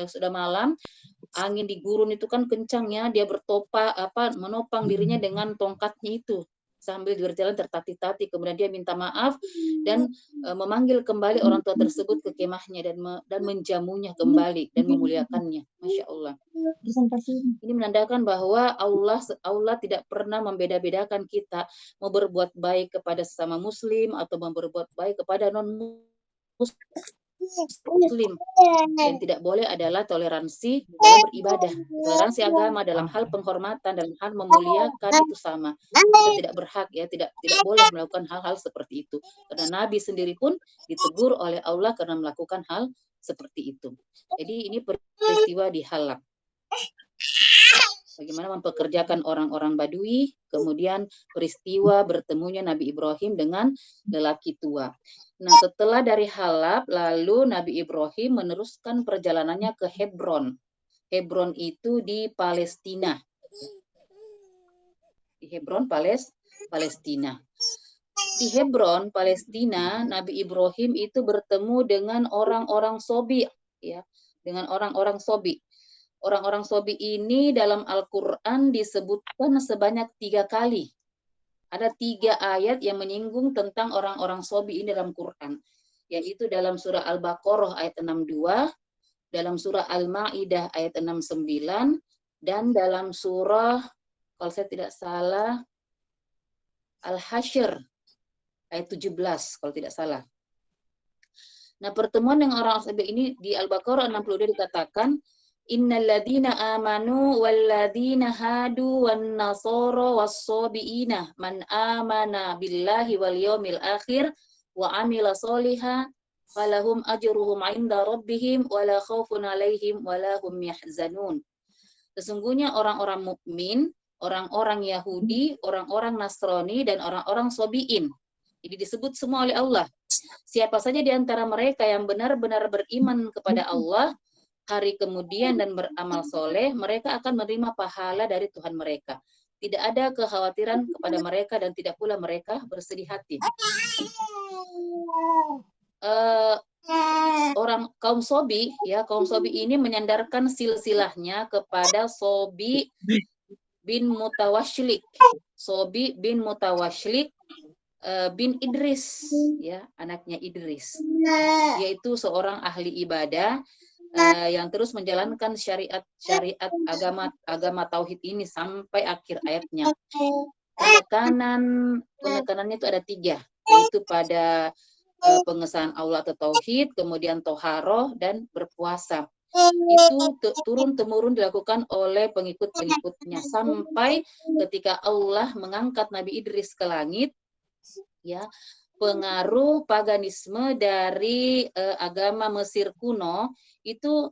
sudah malam, angin di gurun itu kan kencang ya, dia menopang dirinya dengan tongkatnya itu sambil berjalan tertatih-tatih, kemudian dia minta maaf dan memanggil kembali orang tua tersebut ke kemahnya dan menjamunya kembali dan memuliakannya. Masya Allah. Ini menandakan bahwa Allah tidak pernah membeda-bedakan kita mau berbuat baik kepada sesama muslim atau mau berbuat baik kepada non muslim. Yang tidak boleh adalah toleransi dalam beribadah. Toleransi agama dalam hal penghormatan, dalam hal memuliakan itu sama. Kita tidak berhak ya, tidak boleh melakukan hal-hal seperti itu. Karena Nabi sendiri pun ditegur oleh Allah karena melakukan hal seperti itu. Jadi ini peristiwa di Halab. Bagaimana mempekerjakan orang-orang Badui, kemudian peristiwa bertemunya Nabi Ibrahim dengan lelaki tua. Nah, setelah dari Halab, lalu Nabi Ibrahim meneruskan perjalanannya ke Hebron. Hebron itu di Palestina. Di Hebron, Palestina. Di Hebron, Palestina, Nabi Ibrahim itu bertemu dengan orang-orang Sobi, ya, dengan orang-orang Sobi. Orang-orang Sobi ini dalam Al-Quran disebutkan sebanyak 3 kali. Ada 3 ayat yang menyinggung tentang orang-orang Sobi ini dalam Quran. Yaitu dalam surah Al-Baqarah ayat 62, dalam surah Al-Ma'idah ayat 69, dan dalam surah, kalau saya tidak salah, Al-Hasyr ayat 17, kalau tidak salah. Nah, pertemuan dengan orang Sobi ini di Al-Baqarah 62 dikatakan, innalladzina amanu walladzina hadu wan nasara was-sabiina man amana billahi wal yaumil akhir wa amila sholihan falahum ajruhum 'inda rabbihim wala khaufun 'alaihim wala hum yahzanun. Sesungguhnya orang-orang mukmin, orang-orang Yahudi, orang-orang Nasrani dan orang-orang Sobiin. Jadi disebut semua oleh Allah. Siapa saja di antara mereka yang benar-benar beriman kepada Allah hari kemudian dan beramal soleh, mereka akan menerima pahala dari Tuhan mereka. Tidak ada kekhawatiran kepada mereka dan tidak pula mereka bersedih hati. Orang kaum Sobi, ya kaum Sobi ini menyandarkan silsilahnya kepada Sobi bin Mutawashlik. Sobi bin Mutawashlik bin Idris, ya anaknya Idris, yaitu seorang ahli ibadah yang terus menjalankan syariat agama tauhid ini sampai akhir ayatnya. Penekanannya itu ada 3, yaitu pada pengesahan Allah atau tauhid, kemudian toharoh dan berpuasa. Itu turun-temurun dilakukan oleh pengikut-pengikutnya sampai ketika Allah mengangkat Nabi Idris ke langit, ya, pengaruh paganisme dari agama Mesir kuno itu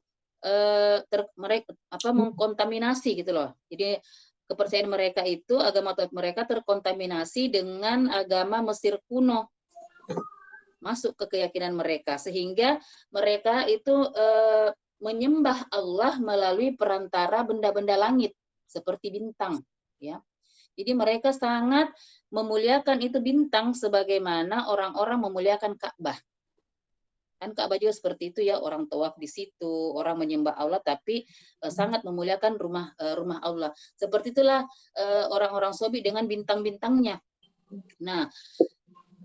mengkontaminasi gitu loh. Jadi kepercayaan mereka itu, agama mereka terkontaminasi dengan agama Mesir kuno, masuk ke keyakinan mereka, sehingga mereka itu menyembah Allah melalui perantara benda-benda langit seperti bintang, ya. Jadi mereka sangat memuliakan itu bintang sebagaimana orang-orang memuliakan Ka'bah. Kan Ka'bah juga seperti itu ya, orang tawaf di situ, orang menyembah Allah tapi sangat memuliakan rumah Allah. Seperti itulah orang-orang Sobi dengan bintang-bintangnya. Nah,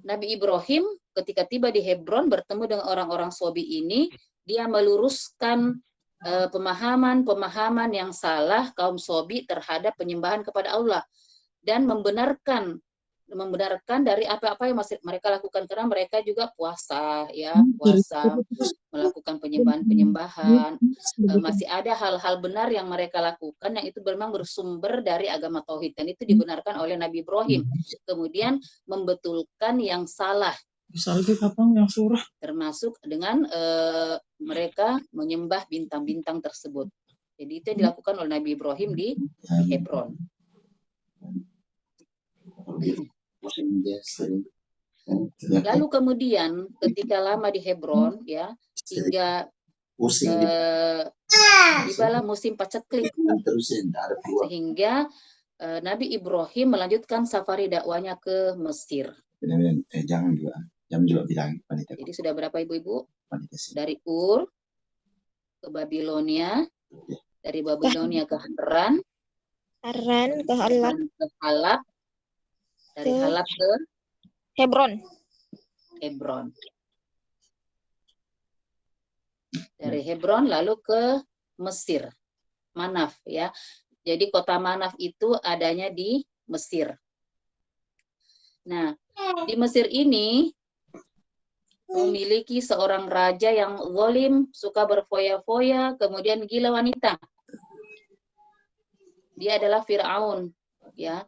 Nabi Ibrahim ketika tiba di Hebron bertemu dengan orang-orang Sobi ini, dia meluruskan pemahaman-pemahaman yang salah kaum Sobi terhadap penyembahan kepada Allah dan membenarkan dari apa-apa yang masih mereka lakukan, karena mereka juga puasa, melakukan penyembahan-penyembahan, masih ada hal-hal benar yang mereka lakukan yang itu memang bersumber dari agama tauhid, dan itu dibenarkan oleh Nabi Ibrahim. Kemudian membetulkan yang salah, termasuk dengan mereka menyembah bintang-bintang tersebut. Jadi itu yang dilakukan oleh Nabi Ibrahim di Hebron. Lalu kemudian ketika lama di Hebron, ya, hingga tibalah musim paceklik, sehingga Nabi Ibrahim melanjutkan safari dakwanya ke Mesir. Jadi sudah berapa ibu-ibu? Dari Ur, ke Babilonia, dari Babilonia ke Haran, ke Halab, ke Halab, dari Halab ke Hebron. Dari Hebron lalu ke Mesir, Manaf ya. Jadi kota Manaf itu adanya di Mesir. Nah, di Mesir ini memiliki seorang raja yang zalim, suka berfoya-foya, kemudian gila wanita. Dia adalah Fir'aun, ya.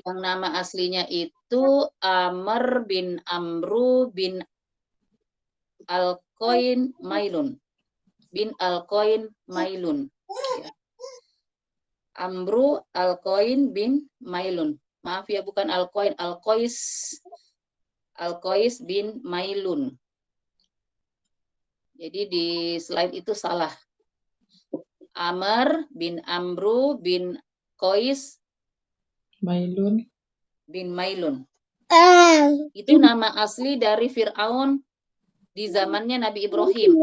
Yang nama aslinya itu Amr bin Amru bin Al-Qoin Mailun. Ya. Amru Al-Qoin bin Mailun. Maaf ya, bukan Al-Qoin, Al-Qois bin Mailun. Jadi di slide itu salah. Amr bin Amru bin Qois Mailun. bin Mailun. Itu nama asli dari Fir'aun di zamannya Nabi Ibrahim.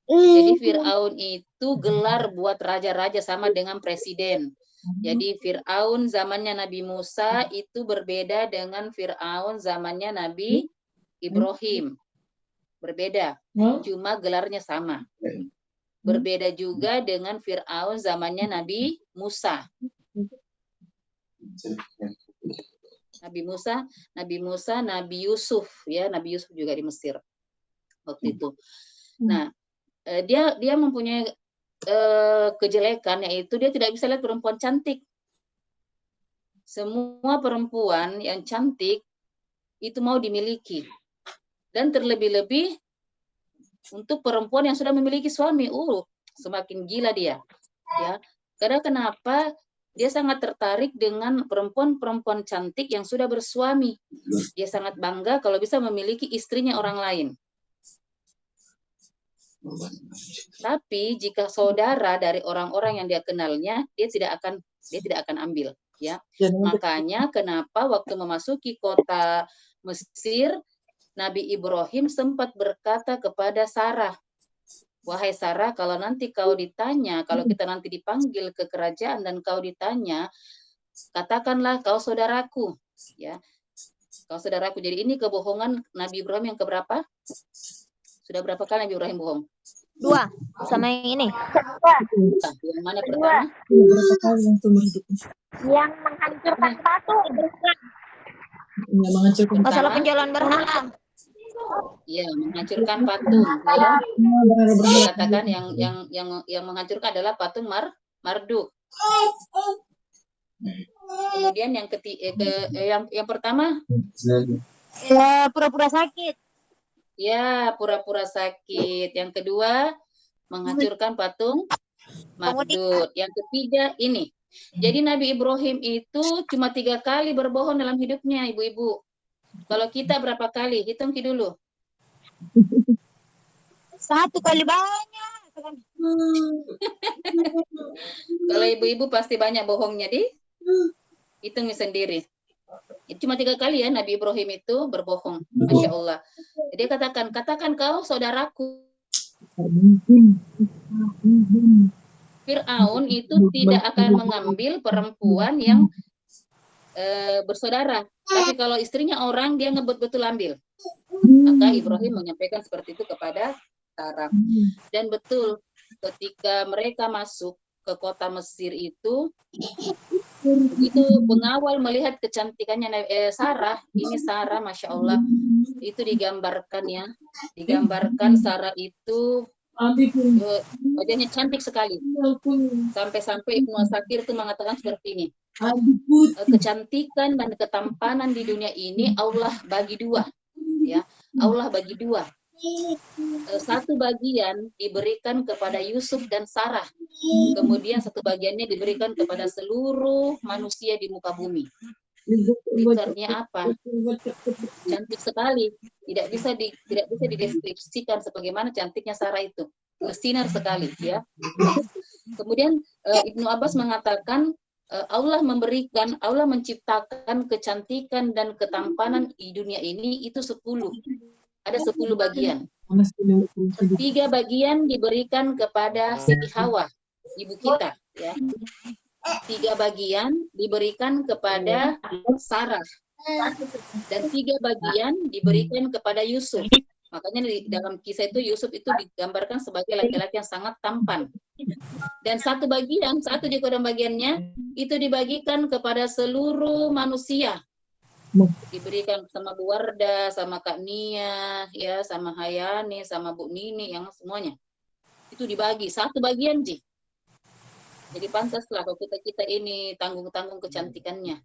Jadi Fir'aun itu gelar buat raja-raja sama dengan presiden. Jadi Fir'aun zamannya Nabi Musa itu berbeda dengan Fir'aun zamannya Nabi Ibrahim. Berbeda, cuma gelarnya sama. Berbeda juga dengan Fir'aun zamannya Nabi Musa. Nabi Yusuf ya, Nabi Yusuf juga di Mesir waktu itu. Nah, dia mempunyai kejelekan, yaitu dia tidak bisa lihat perempuan cantik. Semua perempuan yang cantik itu mau dimiliki. Dan terlebih-lebih untuk perempuan yang sudah memiliki suami, semakin gila dia. Ya, karena kenapa? Dia sangat tertarik dengan perempuan-perempuan cantik yang sudah bersuami. Dia sangat bangga kalau bisa memiliki istrinya orang lain. Tapi jika saudara dari orang-orang yang dia kenalnya, dia tidak akan ambil, ya. Makanya kenapa waktu memasuki kota Mesir, Nabi Ibrahim sempat berkata kepada Sarah, "Wahai Sarah, kalau nanti kau ditanya, kalau kita nanti dipanggil ke kerajaan dan kau ditanya, katakanlah kau saudaraku." Ya. Kau saudaraku. Jadi ini kebohongan Nabi Ibrahim yang keberapa? Sudah berapa kali Nabi Ibrahim bohong? 2 sama yang ini. Yang mana pertama? Yang menghancurkan batu. Masalah penjualan berhala. Iya, menghancurkan patung. Ya. Dikatakan yang menghancurkan adalah patung Marduk. Kemudian yang pertama? Pura-pura sakit. Ya, pura-pura sakit. Yang kedua, menghancurkan patung Marduk. Yang ketiga ini. Jadi Nabi Ibrahim itu cuma 3 kali berbohong dalam hidupnya, ibu-ibu. Kalau kita berapa kali? Hitung dulu. 1 kali banyak. Kalau ibu-ibu pasti banyak bohongnya, hitung sendiri. Cuma 3 kali ya Nabi Ibrahim itu berbohong. Masya Allah. Dia katakan kau saudaraku. Fir'aun itu tidak akan mengambil perempuan yang bersaudara. Tapi kalau istrinya orang, dia ngebut betul ambil. Maka Ibrahim menyampaikan seperti itu kepada Sarah. Dan betul, ketika mereka masuk ke kota Mesir itu, begitu pengawal melihat kecantikannya Sarah, ini Sarah, Masya Allah, itu digambarkan ya. Digambarkan Sarah itu wajahnya cantik sekali. Sampai-sampai Ibnu Asakir itu mengatakan seperti ini. Kecantikan dan ketampanan di dunia ini Allah bagi 2. Ya, Allah bagi 2. Satu bagian diberikan kepada Yusuf dan Sarah. Kemudian satu bagiannya diberikan kepada seluruh manusia di muka bumi. Itu artinya apa? Cantik sekali. Tidak bisa dideskripsikan sebagaimana cantiknya Sarah itu. Bersinar sekali, ya. Kemudian Ibnu Abbas mengatakan Allah menciptakan kecantikan dan ketampanan di dunia ini itu 10. ada 10 bagian. Mana sih ini hidup? 3 bagian diberikan kepada Siti Hawa, ibu kita, ya. 3 bagian diberikan kepada Sarah, dan 3 bagian diberikan kepada Yusuf. Makanya di dalam kisah itu Yusuf itu digambarkan sebagai laki-laki yang sangat tampan. Dan satu juga bagiannya itu dibagikan kepada seluruh manusia. Diberikan sama Bu Wardah, sama Kak Nia, ya, sama Hayani, sama Bu Nini, yang semuanya. Itu dibagi, satu bagian, Ji. Jadi pantaslah kalau kita ini tanggung-tanggung kecantikannya.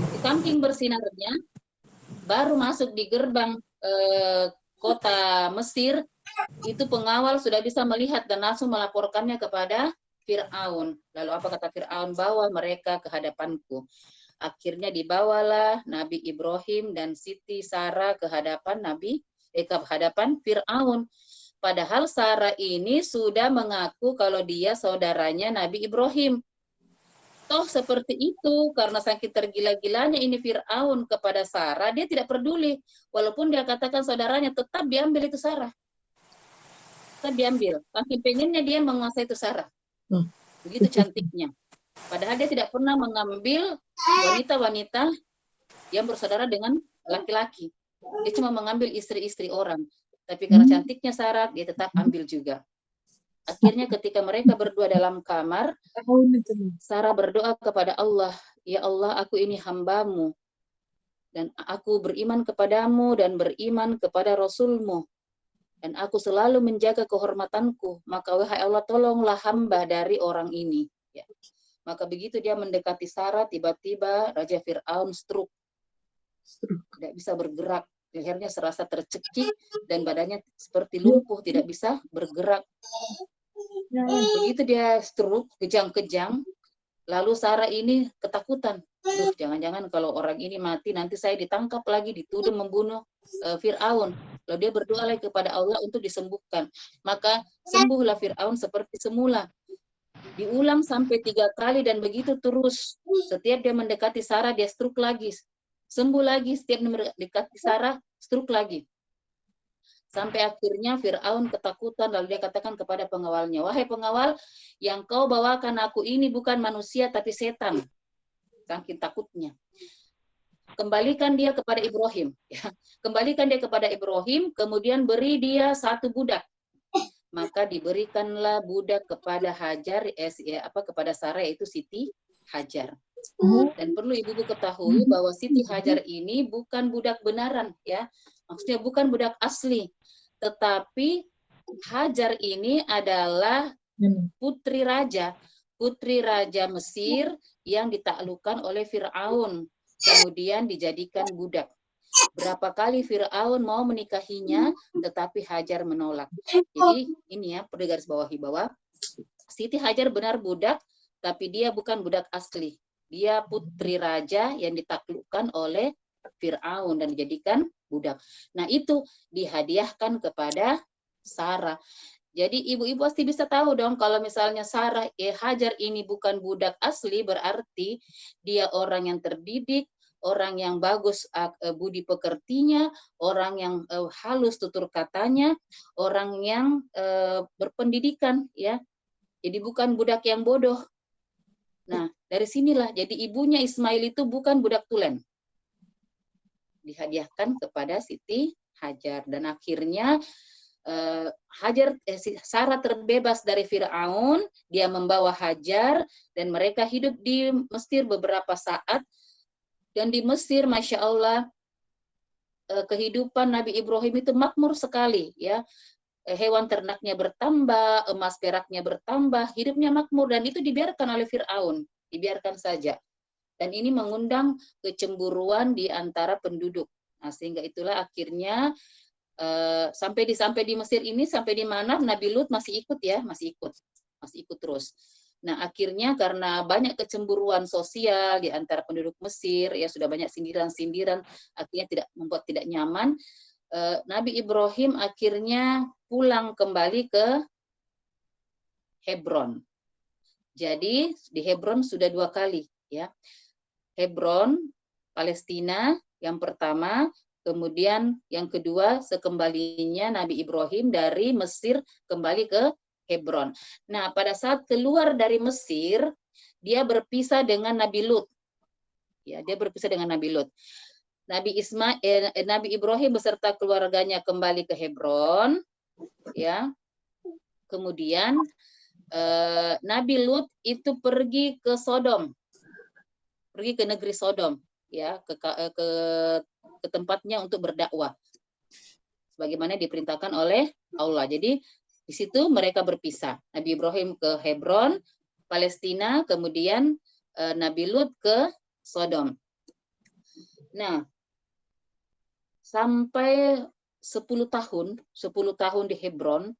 Di samping bersinarnya, baru masuk di gerbang kota Mesir, itu pengawal sudah bisa melihat dan langsung melaporkannya kepada Fir'aun. Lalu apa kata Fir'aun? Bawa mereka ke hadapanku. Akhirnya dibawalah Nabi Ibrahim dan Siti Sarah ke hadapan ke hadapan Fir'aun. Padahal Sarah ini sudah mengaku kalau dia saudaranya Nabi Ibrahim. Toh seperti itu, karena saking tergila-gilanya ini Fir'aun kepada Sarah, dia tidak peduli. Walaupun dia katakan saudaranya, tetap diambil itu Sarah. Tetap diambil. Saking pengennya dia menguasai itu Sarah. Begitu cantiknya. Padahal dia tidak pernah mengambil wanita-wanita yang bersaudara dengan laki-laki. Dia cuma mengambil istri-istri orang. Tapi karena cantiknya Sarah, dia tetap ambil juga. Akhirnya ketika mereka berdua dalam kamar, Sarah berdoa kepada Allah, ya Allah, aku ini hambamu, dan aku beriman kepadamu dan beriman kepada Rasulmu, dan aku selalu menjaga kehormatanku, maka wahai Allah, tolonglah hamba dari orang ini. Ya. Maka begitu dia mendekati Sarah, tiba-tiba Raja Fir'aun stroke. Tidak bisa bergerak, lehernya serasa tercekik, dan badannya seperti lumpuh, tidak bisa bergerak. Begitu dia stroke, kejang-kejang, lalu Sarah ini ketakutan. Duh, jangan-jangan kalau orang ini mati, nanti saya ditangkap lagi, dituduh membunuh Fir'aun. Lalu dia berdoa lagi kepada Allah untuk disembuhkan. Maka sembuhlah Fir'aun seperti semula. Diulang sampai 3 kali dan begitu terus. Setiap dia mendekati Sarah, dia stroke lagi. Sembuh lagi, setiap mendekati Sarah, stroke lagi. Sampai akhirnya Fir'aun ketakutan, lalu dia katakan kepada pengawalnya, wahai pengawal, yang kau bawakan aku ini bukan manusia tapi setan. Saking takutnya. Kembalikan dia kepada Ibrahim. Kembalikan dia kepada Ibrahim, kemudian beri dia 1 budak. Maka diberikanlah budak kepada Hajar, kepada Sarah, yaitu Siti Hajar. Dan perlu ibu-ibu ketahui bahwa Siti Hajar ini bukan budak benaran, ya. Maksudnya bukan budak asli, tetapi Hajar ini adalah putri raja Mesir yang ditaklukkan oleh Fir'aun, kemudian dijadikan budak. Berapa kali Fir'aun mau menikahinya, tetapi Hajar menolak. Jadi ini ya, perlu garis bawahi bahwa Siti Hajar benar budak, tapi dia bukan budak asli. Dia putri raja yang ditaklukkan oleh Fir'aun dan dijadikan budak. Nah, itu dihadiahkan kepada Sarah. Jadi ibu-ibu pasti bisa tahu dong kalau misalnya Sarah Hajar ini bukan budak asli, berarti dia orang yang terdidik, orang yang bagus budi pekertinya, orang yang halus tutur katanya, orang yang berpendidikan, ya. Jadi bukan budak yang bodoh. Nah, dari sinilah jadi ibunya Ismail itu bukan budak tulen. Dihadiahkan kepada Siti Hajar, dan akhirnya Sarah terbebas dari Fir'aun, dia membawa Hajar, dan mereka hidup di Mesir beberapa saat. Dan di Mesir, Masya Allah, kehidupan Nabi Ibrahim itu makmur sekali, ya. Hewan ternaknya bertambah, emas peraknya bertambah, hidupnya makmur, dan itu dibiarkan oleh Fir'aun, dibiarkan saja. Dan ini mengundang kecemburuan di antara penduduk. Nah, sehingga itulah akhirnya sampai di Mesir ini, sampai di mana Nabi Lut masih ikut, ya, masih ikut terus. Nah, akhirnya karena banyak kecemburuan sosial di antara penduduk Mesir, ya, sudah banyak sindiran-sindiran, akhirnya membuat tidak nyaman. Nabi Ibrahim akhirnya pulang kembali ke Hebron. Jadi di Hebron sudah 2 kali, ya. Hebron, Palestina yang pertama, Kemudian yang kedua, sekembalinya Nabi Ibrahim dari Mesir kembali ke Hebron. Nah, pada saat keluar dari Mesir, dia berpisah dengan Nabi Lut. Ya, dia berpisah dengan Nabi Lut. Nabi Ibrahim beserta keluarganya kembali ke Hebron, ya. Kemudian Nabi Lut itu pergi ke Sodom, pergi ke negeri Sodom, ya, ke tempatnya untuk berdakwah, sebagaimana diperintahkan oleh Allah. Jadi di situ mereka berpisah. Nabi Ibrahim ke Hebron, Palestina, kemudian Nabi Lut ke Sodom. Nah, sampai 10 tahun di Hebron,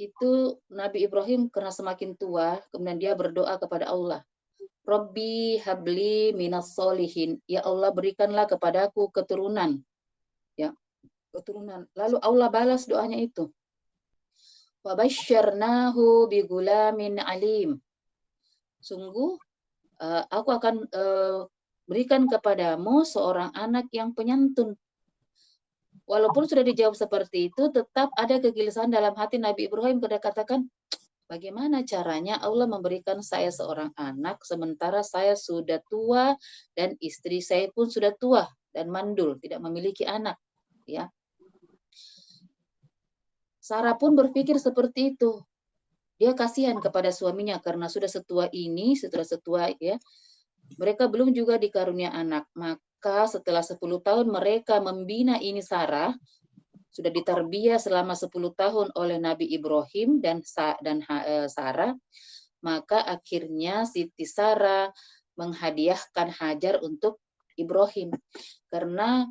itu Nabi Ibrahim karena semakin tua, kemudian dia berdoa kepada Allah. Rabbi habli minas solihin. Ya Allah, berikanlah kepadaku keturunan. Ya, keturunan. Lalu Allah balas doanya itu. Wa basyarnahu bi gulamin alim. Sungguh aku akan berikan kepadamu seorang anak yang penyantun. Walaupun sudah dijawab seperti itu, tetap ada kegelisahan dalam hati Nabi Ibrahim. Pada katakan, bagaimana caranya Allah memberikan saya seorang anak sementara saya sudah tua dan istri saya pun sudah tua dan mandul, tidak memiliki anak, ya. Sarah pun berpikir seperti itu. Dia kasihan kepada suaminya karena sudah setua ini, setelah setua, ya, mereka belum juga dikarunia anak. Maka setelah 10 tahun mereka membina ini Sarah, sudah ditarbiyah selama 10 tahun oleh Nabi Ibrahim dan Sarah, maka akhirnya Siti Sarah menghadiahkan Hajar untuk Ibrahim. Karena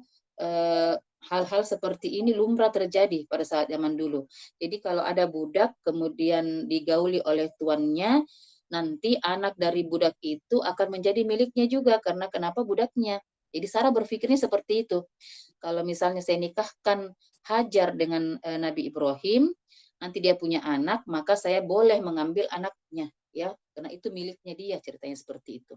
hal-hal seperti ini lumrah terjadi pada saat zaman dulu. Jadi kalau ada budak kemudian digauli oleh tuannya, nanti anak dari budak itu akan menjadi miliknya juga, karena kenapa budaknya. Jadi Sarah berpikirnya seperti itu. Kalau misalnya saya nikahkan Hajar dengan Nabi Ibrahim, nanti dia punya anak, maka saya boleh mengambil anaknya, ya, karena itu miliknya dia, ceritanya seperti itu.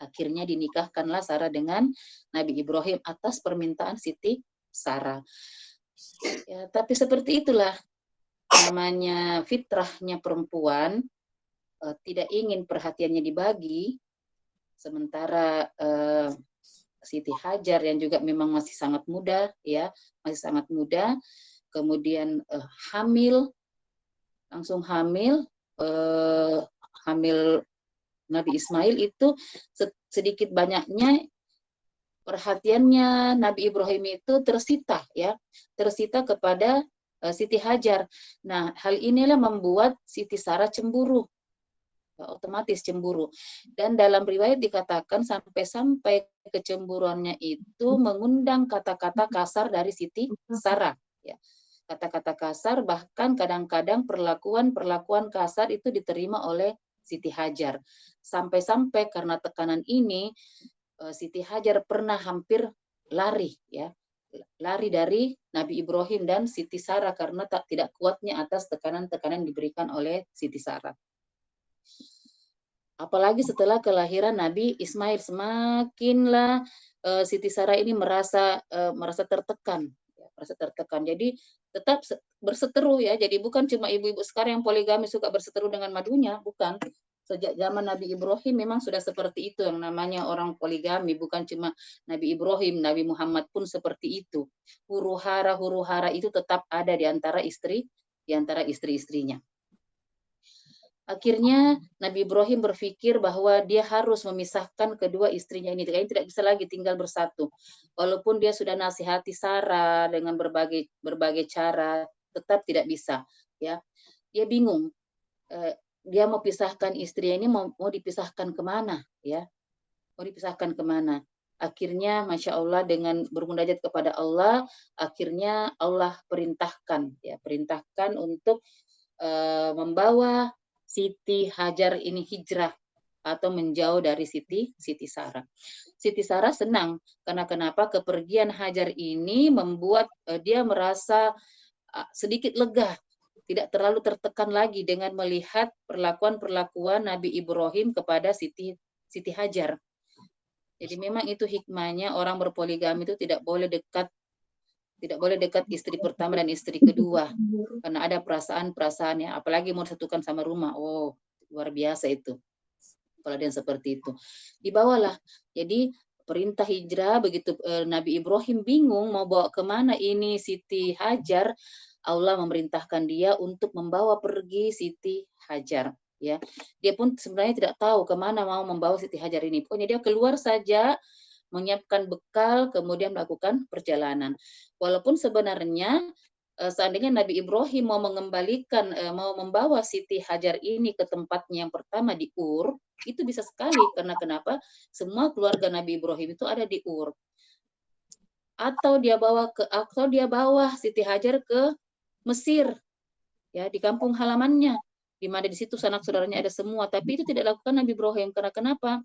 Akhirnya dinikahkanlah Sarah dengan Nabi Ibrahim atas permintaan Siti Sarah. Ya, tapi seperti itulah namanya fitrahnya perempuan, tidak ingin perhatiannya dibagi, sementara Siti Hajar yang juga memang masih sangat muda, ya, masih sangat muda, kemudian langsung hamil Nabi Ismail itu sedikit banyaknya perhatiannya Nabi Ibrahim itu tersita, ya, tersita kepada Siti Hajar. Nah, hal inilah membuat Siti Sarah cemburu, otomatis cemburu. Dan dalam riwayat dikatakan sampai-sampai kecemburuannya itu mengundang kata-kata kasar dari Siti Sarah, ya. Kata-kata kasar, bahkan kadang-kadang perlakuan kasar itu diterima oleh Siti Hajar. Sampai-sampai karena tekanan ini, Siti Hajar pernah hampir lari, ya, lari dari Nabi Ibrahim dan Siti Sarah karena tidak kuatnya atas tekanan-tekanan diberikan oleh Siti Sarah. Apalagi setelah kelahiran Nabi Ismail, semakinlah Siti Sarah ini merasa tertekan, ya, merasa tertekan. Jadi tetap berseteru, ya. Jadi bukan cuma ibu-ibu sekarang yang poligami suka berseteru dengan madunya, bukan. Sejak zaman Nabi Ibrahim memang sudah seperti itu yang namanya orang poligami, bukan cuma Nabi Ibrahim, Nabi Muhammad pun seperti itu. Huru-hara itu tetap ada di antara istri-istrinya. Akhirnya Nabi Ibrahim berpikir bahwa dia harus memisahkan kedua istrinya ini. Kayaknya tidak bisa lagi tinggal bersatu. Walaupun dia sudah nasihati Sarah dengan berbagai cara, tetap tidak bisa. Ya, dia bingung. Dia mau pisahkan istrinya ini mau dipisahkan kemana? Ya, mau dipisahkan kemana? Akhirnya, masya Allah, dengan bermunajat kepada Allah, akhirnya Allah perintahkan untuk membawa Siti Hajar ini hijrah atau menjauh dari Siti Sarah. Siti Sarah senang karena kenapa? Kepergian Hajar ini membuat dia merasa sedikit lega, tidak terlalu tertekan lagi dengan melihat perlakuan Nabi Ibrahim kepada Siti Hajar. Jadi memang itu hikmahnya orang berpoligami itu tidak boleh dekat istri pertama dan istri kedua karena ada perasaan-perasaan ya, apalagi mau disatukan sama rumah. Oh, luar biasa itu. Kalau ada yang seperti itu. Dibawalah. Jadi perintah hijrah begitu Nabi Ibrahim bingung mau bawa kemana ini Siti Hajar, Allah memerintahkan dia untuk membawa pergi Siti Hajar. Ya, dia pun sebenarnya tidak tahu kemana mau membawa Siti Hajar ini. Pokoknya dia keluar saja, menyiapkan bekal, kemudian melakukan perjalanan. Walaupun sebenarnya seandainya Nabi Ibrahim mau mengembalikan, mau membawa Siti Hajar ini ke tempatnya yang pertama di Ur, itu bisa sekali. Karena kenapa? Semua keluarga Nabi Ibrahim itu ada di Ur. Atau dia bawa Siti Hajar ke Mesir, ya, di kampung halamannya, di mana di situ sanak saudaranya ada semua. Tapi itu tidak dilakukan Nabi Ibrahim. Karena kenapa?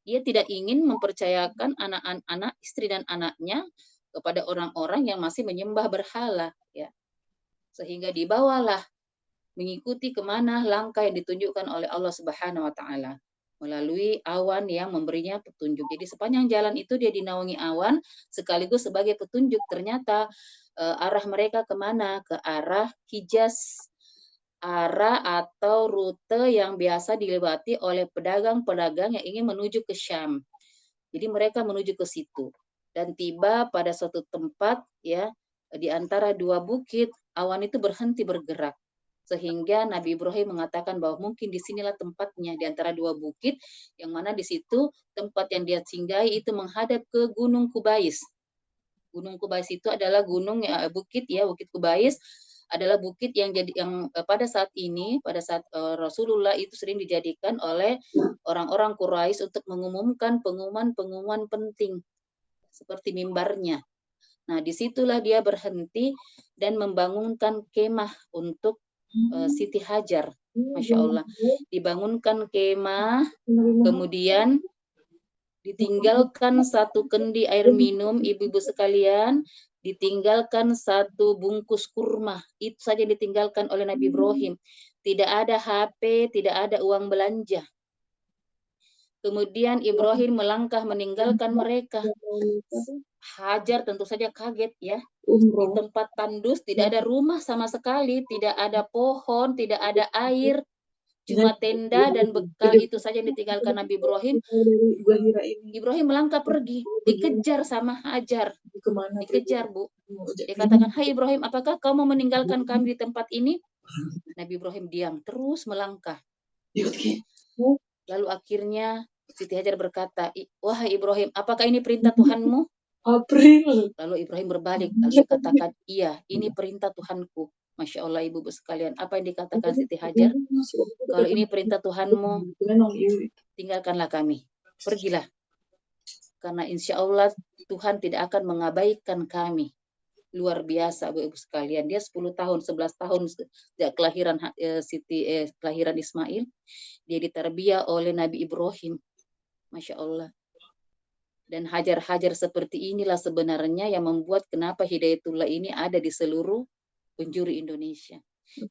Dia tidak ingin mempercayakan anak-anak, istri dan anaknya kepada orang-orang yang masih menyembah berhala, ya. Sehingga dibawalah mengikuti kemana langkah yang ditunjukkan oleh Allah Subhanahu wa Ta'ala melalui awan yang memberinya petunjuk. Jadi sepanjang jalan itu dia dinaungi awan sekaligus sebagai petunjuk. Ternyata arah mereka kemana? Ke arah Hijaz, arah atau rute yang biasa dilewati oleh pedagang-pedagang yang ingin menuju ke Syam. Jadi mereka menuju ke situ dan tiba pada suatu tempat, ya, di antara dua bukit. Awan itu berhenti bergerak sehingga Nabi Ibrahim mengatakan bahwa mungkin disinilah tempatnya di antara dua bukit, yang mana di situ tempat yang dia singgahi itu menghadap ke Gunung Kubais. Gunung Kubais itu adalah bukit Kubais adalah bukit yang pada saat Rasulullah itu sering dijadikan oleh orang-orang Quraisy untuk mengumumkan pengumuman penting seperti mimbarnya. Nah, disitulah dia berhenti dan membangunkan kemah untuk Siti Hajar. Masya Allah. Dibangunkan kemah, kemudian ditinggalkan satu kendi air minum, ibu-ibu sekalian, ditinggalkan satu bungkus kurma. Itu saja ditinggalkan oleh Nabi Ibrahim. Tidak ada HP, tidak ada uang belanja. Kemudian Ibrahim melangkah meninggalkan mereka. Hajar tentu saja kaget, ya. Di tempat tandus tidak ada rumah sama sekali, tidak ada pohon, tidak ada air, cuma tenda dan bekal itu saja yang ditinggalkan Nabi Ibrahim. Ibrahim melangkah pergi, dikejar sama Hajar. Dikejar, Bu. Dia katakan, "Hai Ibrahim, apakah kau mau meninggalkan kami di tempat ini?" Nabi Ibrahim diam, terus melangkah. Lalu akhirnya Siti Hajar berkata, "Wahai Ibrahim, apakah ini perintah Tuhanmu?" Lalu Ibrahim berbalik, lalu dikatakan, "Iya, ini perintah Tuhanku." Masya Allah, ibu-ibu sekalian. Apa yang dikatakan Siti Hajar? Kalau ini perintah Tuhanmu, tinggalkanlah kami. Pergilah. Karena insya Allah Tuhan tidak akan mengabaikan kami. Luar biasa, ibu-ibu sekalian. Dia 10 tahun, 11 tahun sejak kelahiran Ismail. Dia ditarbiyah oleh Nabi Ibrahim. Masya Allah. Dan Hajar-Hajar seperti inilah sebenarnya yang membuat kenapa Hidayatullah ini ada di seluruh penjuru Indonesia.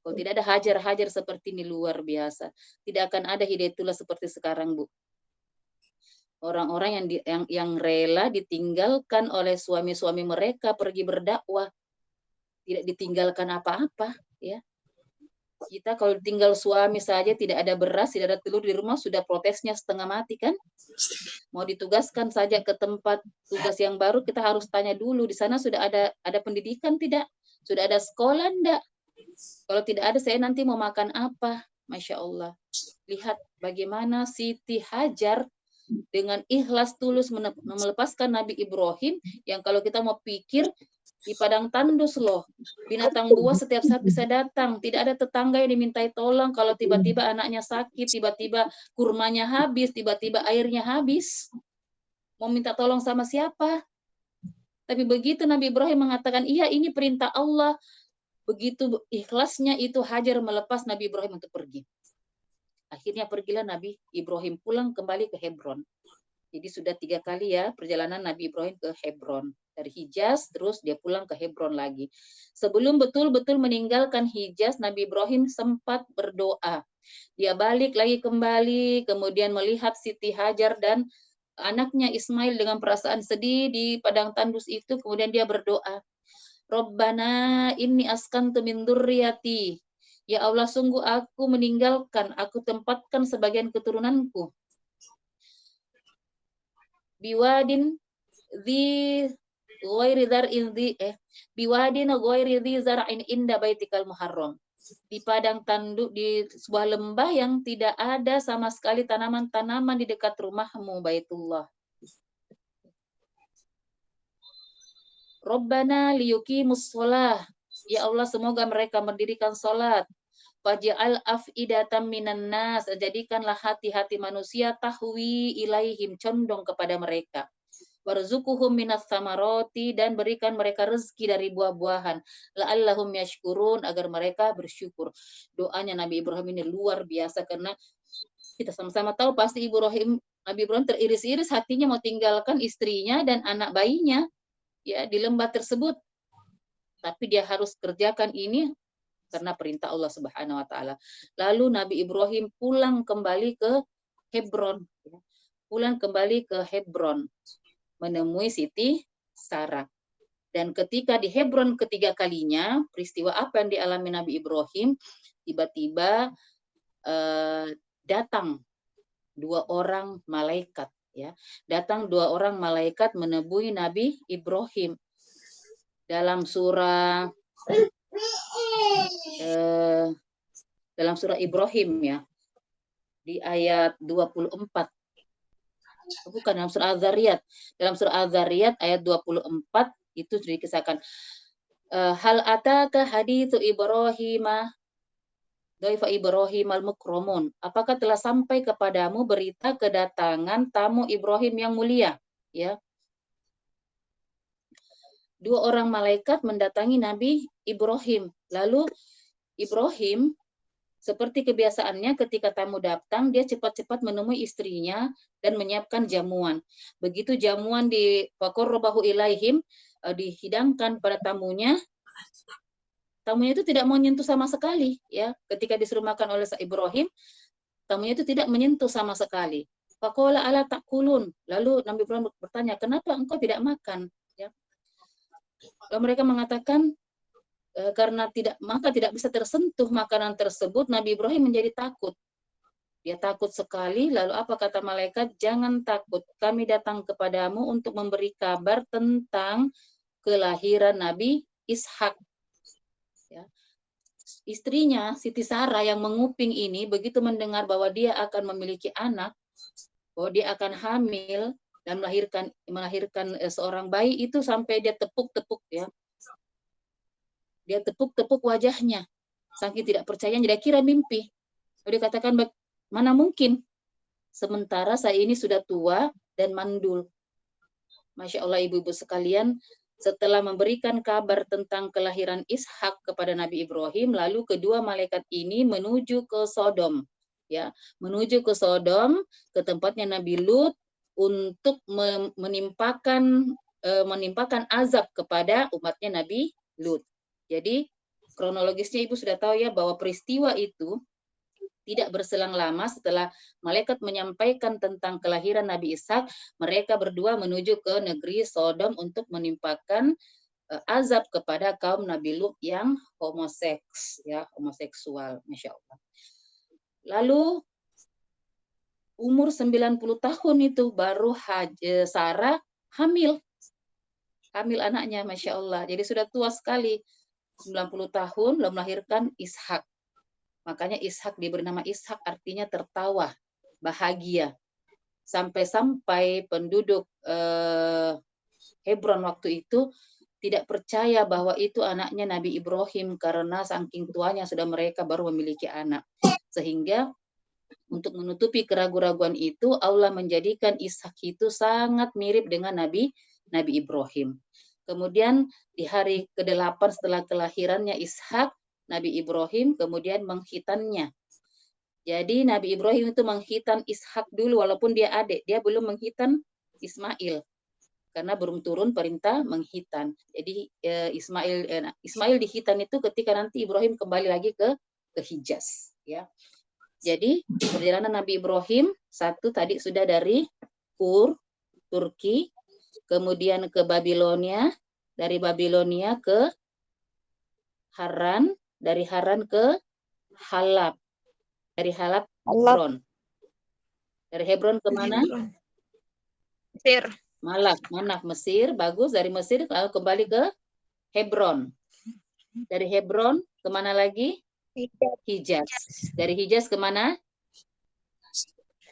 Kalau tidak ada Hajar-Hajar seperti ini, luar biasa. Tidak akan ada Hidayatullah seperti sekarang, Bu. Orang-orang yang rela ditinggalkan oleh suami-suami mereka pergi berdakwah. Tidak ditinggalkan apa-apa, ya. Kita kalau tinggal suami saja tidak ada beras, tidak ada telur di rumah, sudah protesnya setengah mati, kan? Mau ditugaskan saja ke tempat tugas yang baru, kita harus tanya dulu, di sana sudah ada pendidikan tidak? Sudah ada sekolah enggak? Kalau tidak ada, saya nanti mau makan apa? Masya Allah. Lihat bagaimana Siti Hajar dengan ikhlas tulus melepaskan Nabi Ibrahim, yang kalau kita mau pikir, di padang tandus loh, binatang buas setiap saat bisa datang, tidak ada tetangga yang dimintai tolong kalau tiba-tiba anaknya sakit, tiba-tiba kurmanya habis, tiba-tiba airnya habis. Mau minta tolong sama siapa? Tapi begitu Nabi Ibrahim mengatakan, iya ini perintah Allah, begitu ikhlasnya itu Hajar melepas Nabi Ibrahim untuk pergi. Akhirnya pergilah Nabi Ibrahim pulang kembali ke Hebron. Jadi sudah 3 kali ya perjalanan Nabi Ibrahim ke Hebron. Dari Hijaz terus dia pulang ke Hebron lagi. Sebelum betul-betul meninggalkan Hijaz, Nabi Ibrahim sempat berdoa. Dia balik lagi kembali, kemudian melihat Siti Hajar dan anaknya Ismail dengan perasaan sedih di padang tandus itu, kemudian dia berdoa, Rabbana inni askantu min dzurriyyati. Ya Allah, sungguh aku aku tempatkan sebagian keturunanku. Biwadin di ghairi dzar'in biwadin ghairi dzi zar'in inda baitikal muharram. Di padang tanduk, di sebuah lembah yang tidak ada sama sekali tanaman-tanaman di dekat rumahmu Baitullah. Rabbana liyuqimus shalah. Ya Allah, semoga mereka mendirikan salat. Faj'al af'idatan minan nas, jadikanlah hati-hati manusia tahwi ilaihim, condong kepada mereka. Warzuquhum minas samaroti, dan berikan mereka rezeki dari buah-buahan. La'allahum yashkurun, agar mereka bersyukur. Doanya Nabi Ibrahim ini luar biasa, karena kita sama-sama tahu pasti Nabi Ibrahim teriris-iris hatinya mau tinggalkan istrinya dan anak bayinya ya di lembah tersebut. Tapi dia harus kerjakan ini karena perintah Allah Subhanahu wa taala. Lalu Nabi Ibrahim pulang kembali ke Hebron. Pulang kembali ke Hebron menemui Siti Sarah. Dan ketika di Hebron ketiga kalinya, peristiwa apa yang dialami Nabi Ibrahim? Tiba-tiba datang dua orang malaikat, ya. Datang dua orang malaikat menemui Nabi Ibrahim. Dalam surah Ibrahim ya, di ayat 24. Bukan, dalam surah Az-Zariyat. Dalam surah Az-Zariyat ayat 24 itu dikisahkan, hal ataka haditsu Ibrahim Dhaifa Ibrahim al-mukramun. Apakah telah sampai kepadamu berita kedatangan tamu Ibrahim yang mulia? Ya. Dua orang malaikat mendatangi Nabi Ibrahim. Lalu Ibrahim seperti kebiasaannya ketika tamu datang, dia cepat-cepat menemui istrinya dan menyiapkan jamuan. Begitu jamuan di faqarrabahu ilaihim, dihidangkan pada tamunya itu tidak menyentuh sama sekali, ya. Ketika disuruh makan oleh Ibrahim, tamunya itu tidak menyentuh sama sekali. Faqala ala taqulun. Lalu Nabi Ibrahim bertanya, kenapa engkau tidak makan? Ya. Lalu mereka mengatakan, karena tidak bisa tersentuh makanan tersebut, Nabi Ibrahim menjadi takut. Dia takut sekali. Lalu apa kata malaikat? Jangan takut, kami datang kepadamu untuk memberi kabar tentang kelahiran Nabi Ishak. Ya. Istrinya Siti Sarah yang menguping ini, begitu mendengar bahwa dia akan memiliki anak, bahwa dia akan hamil dan melahirkan seorang bayi, itu sampai dia tepuk-tepuk, ya. Dia tepuk-tepuk wajahnya, saking tidak percayanya, dia kira mimpi. Lalu dia katakan, mana mungkin, sementara saya ini sudah tua dan mandul. Masya Allah, ibu-ibu sekalian, setelah memberikan kabar tentang kelahiran Ishak kepada Nabi Ibrahim, lalu kedua malaikat ini menuju ke Sodom, ya, menuju ke Sodom, ke tempatnya Nabi Lut, untuk menimpakan azab kepada umatnya Nabi Lut. Jadi kronologisnya ibu sudah tahu ya, bahwa peristiwa itu tidak berselang lama setelah malaikat menyampaikan tentang kelahiran Nabi Ishak, mereka berdua menuju ke negeri Sodom untuk menimpakan azab kepada kaum Nabi Lut yang homoseksual, Masya Allah. Lalu umur 90 tahun itu baru Sarah hamil anaknya, Masya Allah. Jadi sudah tua sekali, 90 tahun, lalu melahirkan Ishak. Makanya Ishak diberi nama Ishak, artinya tertawa, bahagia. Sampai-sampai penduduk Hebron waktu itu tidak percaya bahwa itu anaknya Nabi Ibrahim, karena saking tuanya sudah mereka baru memiliki anak. Sehingga untuk menutupi keraguan-raguan itu, Allah menjadikan Ishak itu sangat mirip dengan Nabi Ibrahim. Kemudian di hari ke-8 setelah kelahirannya Ishak, Nabi Ibrahim kemudian menghitannya. Jadi Nabi Ibrahim itu menghitan Ishak dulu, walaupun dia adik, dia belum menghitan Ismail karena belum turun perintah menghitan. Jadi Ismail dihitan itu ketika nanti Ibrahim kembali lagi ke Hijaz, ya. Jadi perjalanan Nabi Ibrahim, satu tadi sudah dari Ur, Turki, kemudian ke Babilonia, dari Babilonia ke Haran, dari Haran ke Halab, dari Halab Allah. Hebron. Dari Hebron ke mana? Mesir. Manaf, Mesir, bagus. Dari Mesir lalu kembali ke Hebron. Dari Hebron kemana lagi? Hijaz. Dari Hijaz kemana?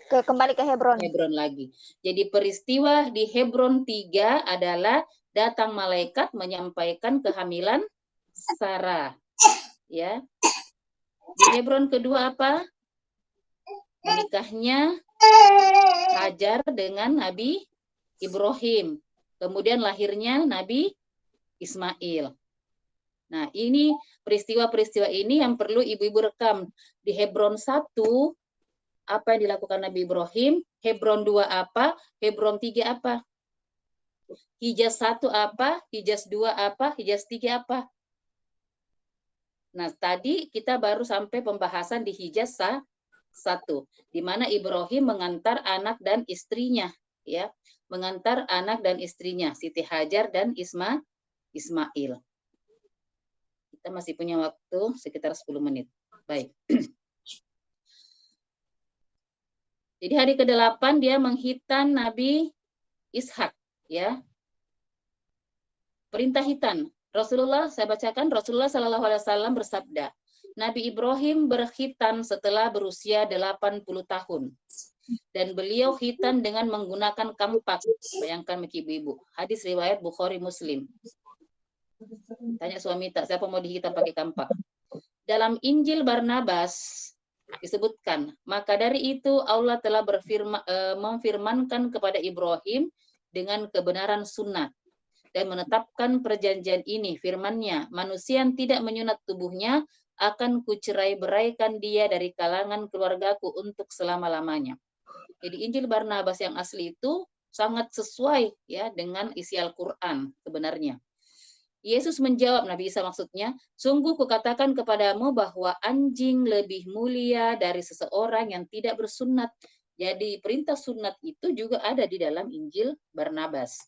Kembali ke Hebron. Hebron lagi. Jadi peristiwa di Hebron 3 adalah datang malaikat menyampaikan kehamilan Sarah. Ya. Di Hebron kedua apa? Menikahnya Hajar dengan Nabi Ibrahim. Kemudian lahirnya Nabi Ismail. Nah, ini peristiwa-peristiwa ini yang perlu ibu-ibu rekam. Di Hebron 1, apa yang dilakukan Nabi Ibrahim? Hebron 2 apa? Hebron 3 apa? Hijaz 1 apa? Hijaz 2 apa? Hijaz 3 apa? Nah, tadi kita baru sampai pembahasan di Hijaz 1, di mana Ibrahim mengantar anak dan istrinya, ya. Mengantar anak dan istrinya, Siti Hajar dan Ismail. Kita masih punya waktu sekitar 10 menit. Baik. Jadi hari ke-8 dia menghitan Nabi Ishak, ya. Perintah hitan. Rasulullah, saya bacakan, Rasulullah SAW bersabda, Nabi Ibrahim berkhitan setelah berusia 80 tahun. Dan beliau khitan dengan menggunakan kampak. Bayangkan ibu-ibu. Hadis riwayat Bukhari Muslim. Tanya suami tak, siapa mau dihitan pakai kampak? Dalam Injil Barnabas disebutkan, maka dari itu Allah telah memfirmankan kepada Ibrahim dengan kebenaran sunnah dan menetapkan perjanjian ini, firman-Nya, manusia yang tidak menyunat tubuhnya akan kucerai-beraikan dia dari kalangan keluargaku untuk selama-lamanya. Jadi Injil Barnabas yang asli itu sangat sesuai ya dengan isi Al-Qur'an sebenarnya. Yesus menjawab, Nabi Isa maksudnya, sungguh kukatakan kepadamu bahwa anjing lebih mulia dari seseorang yang tidak bersunat. Jadi perintah sunat itu juga ada di dalam Injil Barnabas.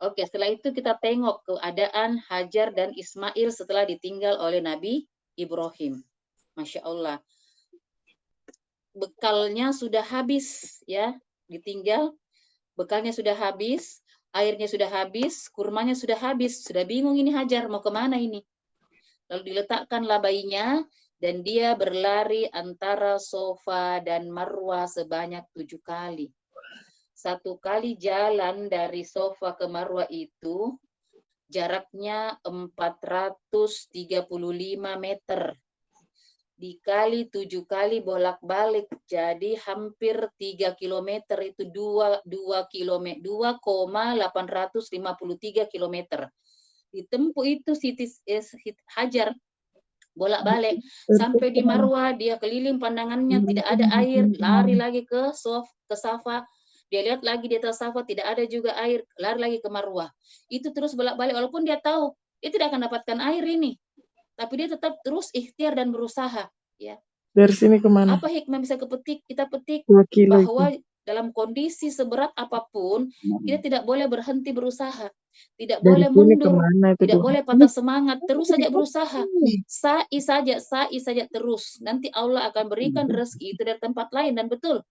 Oke, setelah itu kita tengok keadaan Hajar dan Ismail setelah ditinggal oleh Nabi Ibrahim. Masya Allah. Bekalnya sudah habis, ya, ditinggal. Bekalnya sudah habis, airnya sudah habis, kurmanya sudah habis. Sudah bingung ini Hajar, mau kemana ini? Lalu diletakkanlah bayinya, dan dia berlari antara Sofa dan Marwa sebanyak 7 kali. 1 kali jalan dari Sofa ke Marwa itu jaraknya 435 meter. Dikali 7 kali bolak-balik jadi hampir 3 kilometer, itu 2,853 kilometer. Ditempuh itu Siti Hajar bolak-balik sampai di Marwa, dia keliling pandangannya tidak ada air, lari lagi ke Safa, dia lihat lagi di atas Safa tidak ada juga air, lari lagi ke Marwa. Itu terus bolak-balik walaupun dia tahu dia tidak akan dapatkan air ini, tapi dia tetap terus ikhtiar dan berusaha, ya. Dari sini kemana? Apa hikmah bisa kita petik 2 kilo bahwa itu. dalam kondisi seberat apapun kita tidak boleh berhenti berusaha, tidak Dari boleh sini mundur, kemana itu tidak 2 boleh patah semangat, terus saja berusaha, sa'i saja terus. Nanti Allah akan berikan rezeki itu dari tempat lain. Dan betul,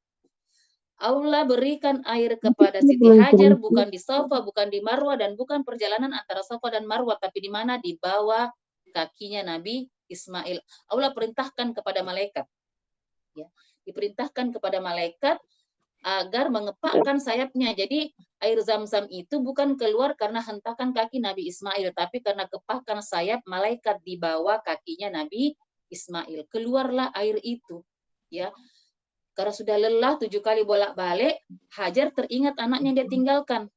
Allah berikan air kepada Siti Hajar bukan di Safa, bukan di Marwa, dan bukan perjalanan antara Safa dan Marwa, tapi di mana? Di bawah kakinya Nabi Ismail. Allah perintahkan kepada malaikat, ya, diperintahkan kepada malaikat agar mengepakkan sayapnya. Jadi air Zam-Zam itu bukan keluar karena hentakan kaki Nabi Ismail, tapi karena kepakan sayap malaikat di bawah kakinya Nabi Ismail. Keluarlah air itu, ya. Karena sudah lelah 7 kali bolak-balik, Hajar teringat anaknya dia tinggalkan.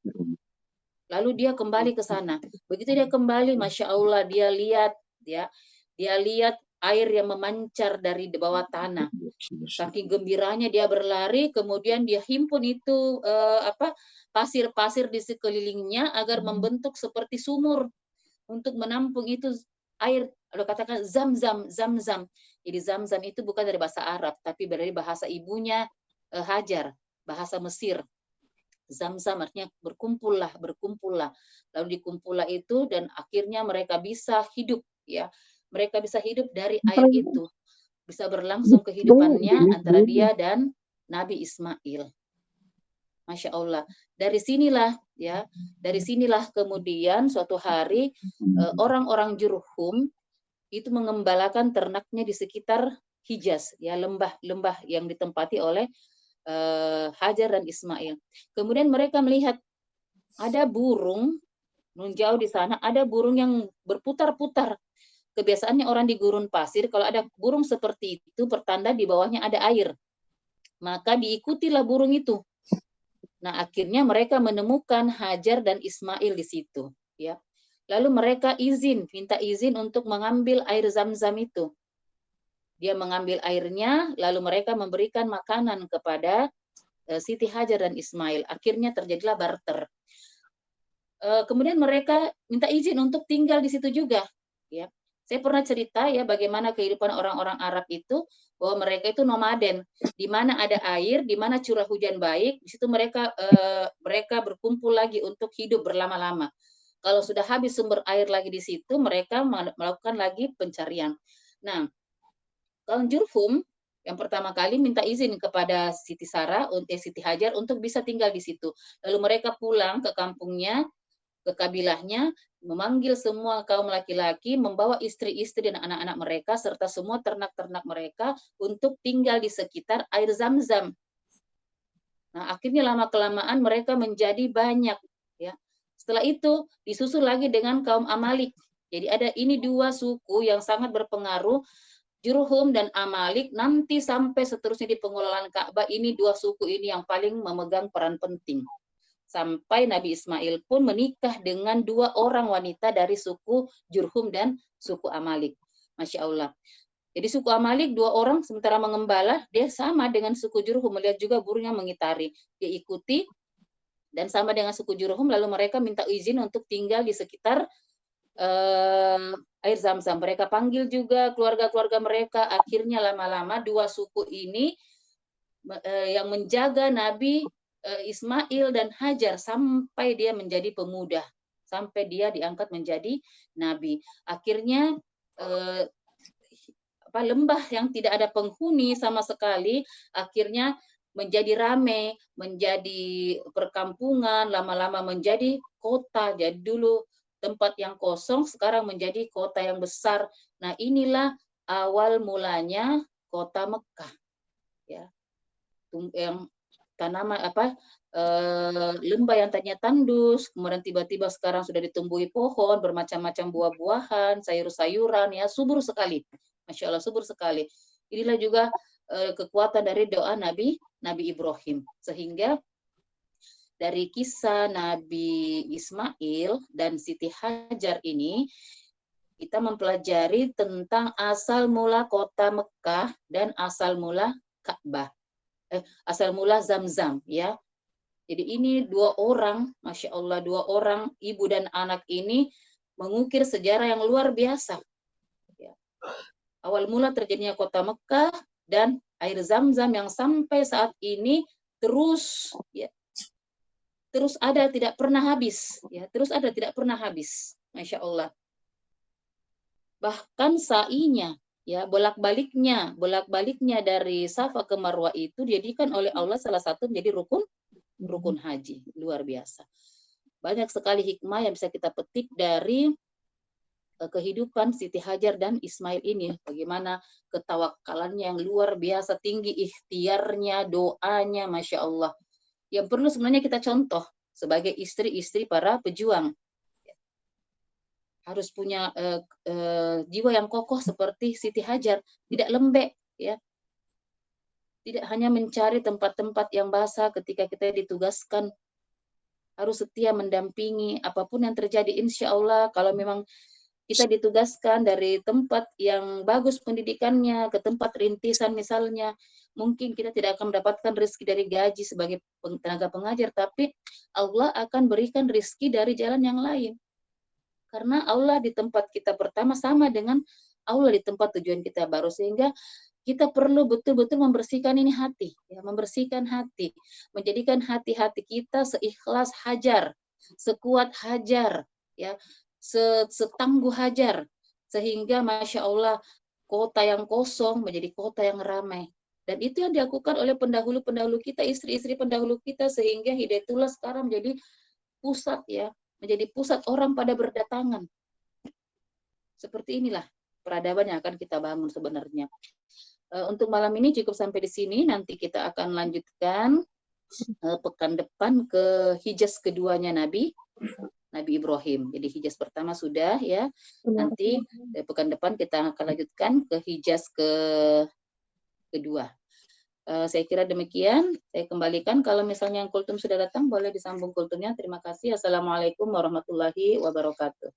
Lalu dia kembali ke sana. Begitu dia kembali, Masya Allah, dia lihat, ya, dia lihat air yang memancar dari bawah tanah. Saking gembiranya dia berlari, kemudian dia himpun itu pasir-pasir di sekelilingnya agar membentuk seperti sumur untuk menampung itu air. Lalu katakan Zam-Zam, Zam-Zam. Jadi Zam-Zam itu bukan dari bahasa Arab, tapi dari bahasa ibunya Hajar. bahasa Mesir. Zamzam artinya berkumpullah, berkumpullah. Lalu dikumpullah itu dan akhirnya mereka bisa hidup, ya. Mereka bisa hidup dari air itu. Bisa berlangsung kehidupannya antara dia dan Nabi Ismail. Masya Allah. Dari sinilah, ya, dari sinilah kemudian suatu hari orang-orang Jurhum itu mengembalakan ternaknya di sekitar Hijaz, ya, lembah-lembah yang ditempati oleh Hajar dan Ismail. Kemudian mereka melihat ada burung menjauh di sana, ada burung yang berputar-putar. Kebiasaannya orang di gurun pasir, kalau ada burung seperti itu, pertanda di bawahnya ada air. Maka diikutilah burung itu. Nah, akhirnya mereka menemukan Hajar dan Ismail di situ, ya. Lalu mereka minta izin untuk mengambil air Zam-Zam itu. Dia mengambil airnya, lalu mereka memberikan makanan kepada Siti Hajar dan Ismail. Akhirnya terjadilah barter. Kemudian mereka minta izin untuk tinggal di situ juga, ya. Saya pernah cerita, ya, bagaimana kehidupan orang-orang Arab itu, bahwa mereka itu nomaden, di mana ada air, di mana curah hujan baik, di situ mereka berkumpul lagi untuk hidup berlama-lama. Kalau sudah habis sumber air lagi di situ, mereka melakukan lagi pencarian. Nah, kaum Jurhum yang pertama kali minta izin kepada Siti Siti Hajar untuk bisa tinggal di situ. Lalu mereka pulang ke kampungnya, ke kabilahnya, memanggil semua kaum laki-laki, membawa istri-istri dan anak-anak mereka, serta semua ternak-ternak mereka untuk tinggal di sekitar air Zam-Zam. Nah, akhirnya lama-kelamaan mereka menjadi banyak, ya. Setelah itu disusul lagi dengan kaum Amalik. Jadi ada ini dua suku yang sangat berpengaruh, Jurhum dan Amalik, nanti sampai seterusnya di pengelolaan Ka'bah, ini dua suku ini yang paling memegang peran penting. Sampai Nabi Ismail pun menikah dengan dua orang wanita dari suku Jurhum dan suku Amalik. Masya Allah. Jadi suku Amalik dua orang sementara mengembala, dia sama dengan suku Jurhum, melihat juga burung yang mengitari. Dia ikuti dan sama dengan suku Jurhum, lalu mereka minta izin untuk tinggal di sekitar air Zam-Zam. Mereka panggil juga keluarga-keluarga mereka. Akhirnya lama-lama dua suku ini yang menjaga Nabi Ismail dan Hajar sampai dia menjadi pemuda, sampai dia diangkat menjadi nabi. Akhirnya lembah yang tidak ada penghuni sama sekali akhirnya menjadi ramai, menjadi perkampungan, lama-lama menjadi kota. Jadi dulu tempat yang kosong sekarang menjadi kota yang besar. Nah, inilah awal mulanya kota Mekah, ya. Yang tanaman lembah yang tadinya tandus, kemudian tiba-tiba sekarang sudah ditumbuhi pohon, bermacam-macam buah-buahan, sayur-sayuran, ya, subur sekali. Masya Allah, subur sekali. Inilah juga kekuatan dari doa Nabi Ibrahim. Sehingga dari kisah Nabi Ismail dan Siti Hajar ini, kita mempelajari tentang asal mula kota Mekah dan asal mula Ka'bah. Asal mula Zam-Zam, ya. Jadi ini dua orang, Masya Allah, dua orang ibu dan anak ini mengukir sejarah yang luar biasa. Ya. Awal mula terjadinya kota Mekah dan air Zam-Zam yang sampai saat ini terus, ya, terus ada, tidak pernah habis, ya, terus ada, tidak pernah habis. Masya Allah. Bahkan sa'inya, ya, bolak-baliknya dari Safa ke Marwah itu dijadikan oleh Allah salah satu menjadi rukun haji. Luar biasa. Banyak sekali hikmah yang bisa kita petik dari kehidupan Siti Hajar dan Ismail ini. Bagaimana ketawakalannya yang luar biasa tinggi, ikhtiarnya, doanya, Masya Allah. Yang perlu sebenarnya kita contoh sebagai istri-istri para pejuang. Harus punya jiwa yang kokoh seperti Siti Hajar, tidak lembek, ya. Tidak hanya mencari tempat-tempat yang basah ketika kita ditugaskan, harus setia mendampingi apapun yang terjadi. Insya Allah kalau memang kita ditugaskan dari tempat yang bagus pendidikannya ke tempat rintisan misalnya, mungkin kita tidak akan mendapatkan rezeki dari gaji sebagai tenaga pengajar, tapi Allah akan berikan rezeki dari jalan yang lain. Karena Allah di tempat kita pertama sama dengan Allah di tempat tujuan kita baru, sehingga kita perlu betul-betul membersihkan ini hati, ya, membersihkan hati, menjadikan hati-hati kita seikhlas hajar, sekuat hajar, ya, setangguh hajar, sehingga Masya Allah kota yang kosong menjadi kota yang ramai. Dan itu yang dilakukan oleh pendahulu-pendahulu kita, istri-istri pendahulu kita, sehingga Hidayatullah sekarang menjadi pusat, ya, menjadi pusat orang pada berdatangan. Seperti inilah peradaban yang akan kita bangun sebenarnya. Untuk malam ini cukup sampai di sini. Nanti kita akan lanjutkan pekan depan ke hijaz keduanya Nabi Ibrahim. Jadi hijaz pertama sudah, ya. Nanti pekan depan kita akan lanjutkan ke hijaz kedua. Saya kira demikian. Saya kembalikan, kalau misalnya yang kultum sudah datang, boleh disambung kultumnya. Terima kasih. Assalamualaikum warahmatullahi wabarakatuh.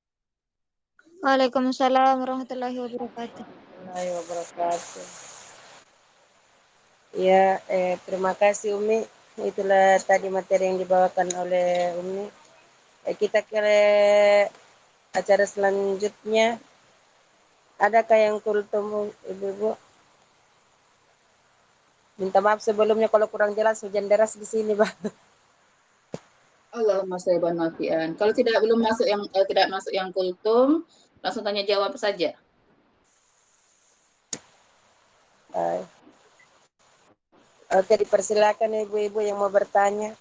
Waalaikumsalam warahmatullahi wabarakatuh. Warahmatullahi wabarakatuh. Ya, terima kasih Umi. Itulah tadi materi yang dibawakan oleh Umi. Kita ke acara selanjutnya. Adakah yang kultum Ibu-ibu? Minta maaf sebelumnya kalau kurang jelas, hujan deras di sini, Bang. Allahumma sholli nafian. Kalau belum masuk yang tidak masuk yang kultum, langsung tanya jawab saja. Oke, dipersilakan ibu-ibu yang mau bertanya.